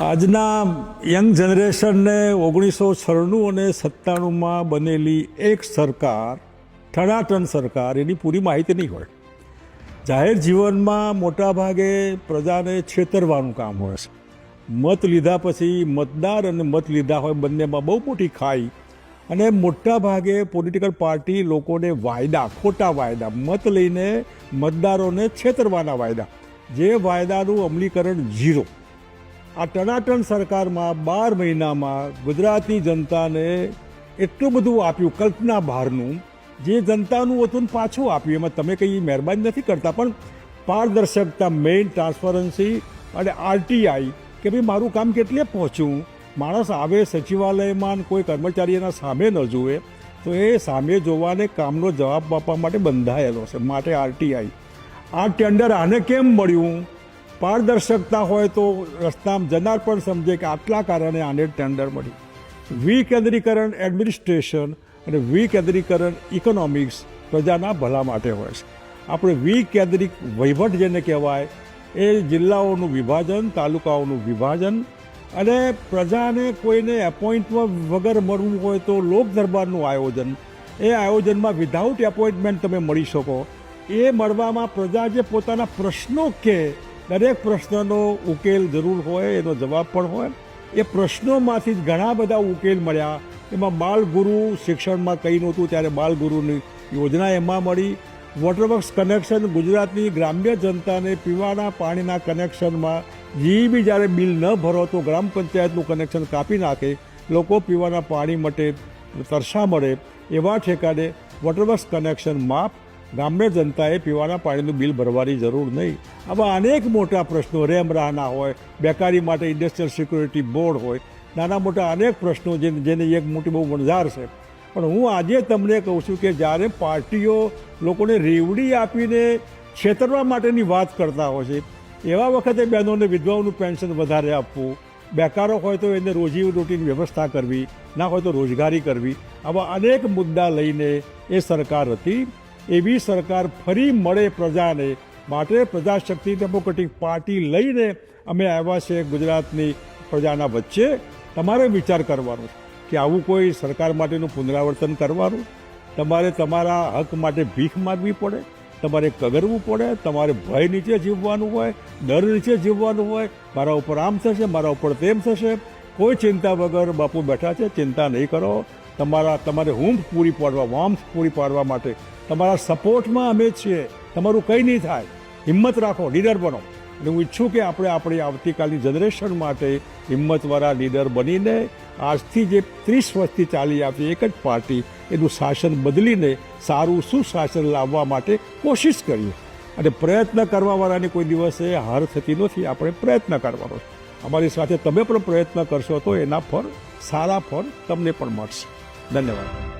આજના યંગ જનરેશનને 1996 અને 97માં બનેલી એક સરકાર, ઠણાઠણ સરકાર, એની પૂરી માહિતી નહીં હોય. જાહેર જીવનમાં મોટાભાગે પ્રજાને છેતરવાનું કામ હોય છે. મત લીધા પછી મતદાર અને મત લીધા હોય બંનેમાં બહુ મોટી ખાઈ, અને મોટાભાગે પોલિટિકલ પાર્ટી લોકોને વાયદા, ખોટા વાયદા, મત લઈને મતદારોને છેતરવાના વાયદા, જે વાયદાનું અમલીકરણ ઝીરો. આ ટનાટન સરકારમાં 12 મહિનામાં ગુજરાતની જનતાને એટલું બધું આપ્યું, કલ્પના બહારનું, જે જનતાનું હતું પાછું આપ્યું. એમાં તમે કંઈ મહેરબાની નથી કરતા, પણ પારદર્શકતા, મેઇન ટ્રાન્સપરન્સી અને આરટીઆઈ, કે ભાઈ મારું કામ કેટલે પહોંચ્યું. માણસ આવે સચિવાલયમાં, કોઈ કર્મચારી એના સામે ન જુએ તો એ સામે જોવાને કામનો જવાબ આપવા માટે બંધાયેલો છે. માટે આરટીઆઈ. આ ટેન્ડર આને કેમ મળ્યું? પારદર્શકતા હોય તો રસ્તામાં જનાર પણ સમજે કે આટલા કારણે આને ટેન્ડર મળ્યું. વિકેન્દ્રીકરણ એડમિનિસ્ટ્રેશન અને વિકેન્દ્રીકરણ ઇકોનોમિક્સ પ્રજાના ભલા માટે હોય છે. આપણે વિકેન્દ્રિક વહીવટ જેને કહેવાય, એ જિલ્લાઓનું વિભાજન, તાલુકાઓનું વિભાજન, અને પ્રજાને કોઈને એપોઇન્ટમેન્ટ વગર મળવું હોય તો લોક દરબારનું આયોજન. એ આયોજનમાં વિધાઉટ એપોઇન્ટમેન્ટ તમે મળી શકો. એ મળવામાં પ્રજા જે પોતાના પ્રશ્નો કે દરેક પ્રશ્નનો ઉકેલ જરૂર હોય, એનો જવાબ પણ હોય. એ પ્રશ્નોમાંથી જ ઘણા બધા ઉકેલ મળ્યા. એમાં બાલગુરુ શિક્ષણમાં કંઈ નહોતું ત્યારે બાલગુરુની યોજના એમાં મળી. વોટરવર્ક્સ કનેક્શન, ગુજરાતની ગ્રામ્ય જનતાને પીવાના પાણીના કનેક્શનમાં બી જ્યારે બિલ ન ભરો તો ગ્રામ પંચાયતનું કનેક્શન કાપી નાખે, લોકો પીવાના પાણી માટે તરસા મળે, એવા ઠેકાને વોટરવર્ક્સ કનેક્શન માફ, ગ્રામ્ય જનતાએ પીવાના પાણીનું બિલ ભરવાની જરૂર નહીં. આવા અનેક મોટા પ્રશ્નો, રેમરાના હોય, બેકારી માટે ઇન્ડસ્ટ્રીયલ સિક્યુરિટી બોર્ડ હોય, નાના મોટા અનેક પ્રશ્નો જેની એક મોટી બહુ વણઝાર છે. પણ હું આજે તમને કહું છું કે જ્યારે પાર્ટીઓ લોકોને રેવડી આપીને છેતરવા માટેની વાત કરતા હોય છે, એવા વખતે બહેનોને વિધવાઓનું પેન્શન વધારે આપવું, બેકારો હોય તો એને રોજી રોટીની વ્યવસ્થા કરવી, ના હોય તો રોજગારી કરવી, આવા અનેક મુદ્દા લઈને એ સરકાર હતી. એવી સરકાર ફરી મળે પ્રજાને માટે પ્રજાશક્તિ ડેમોક્રેટિક પાર્ટી લઈને અમે આવ્યા છે ગુજરાતની પ્રજાના વચ્ચે. તમારે વિચાર કરવાનો કે આવું કોઈ સરકાર માટેનું પુનરાવર્તન કરવાનું. તમારે તમારા હક માટે ભીખ માગવી પડે, તમારે કગરવું પડે, તમારે ભય નીચે જીવવાનું હોય, ડર નીચે જીવવાનું હોય. મારા ઉપર આમ થશે, મારા ઉપર તેમ થશે. કોઈ ચિંતા વગર બાપુ બેઠા છે, ચિંતા નહીં કરો. તમારે ઊંઘ પૂરી પાડવા, વાર્મથ પૂરી પાડવા માટે તમારા સપોર્ટમાં અમે છીએ. તમારું કંઈ નહીં થાય, હિંમત રાખો, લીડર બનો. અને હું ઈચ્છું કે આપણે આપણી આવતીકાલની જનરેશન માટે હિંમતવાળા લીડર બનીને આજથી જે 30 વર્ષથી ચાલી આવતી એક જ પાર્ટી, એનું શાસન બદલીને સારું સુશાસન લાવવા માટે કોશિશ કરીએ. અને પ્રયત્ન કરવાવાળાની કોઈ દિવસે હાર થતી નથી. આપણે પ્રયત્ન કરવાનો છે. અમારી સાથે તમે પણ પ્રયત્ન કરશો તો એના ફળ, સારા ફળ તમને પણ મળશે. ધન્યવાદ.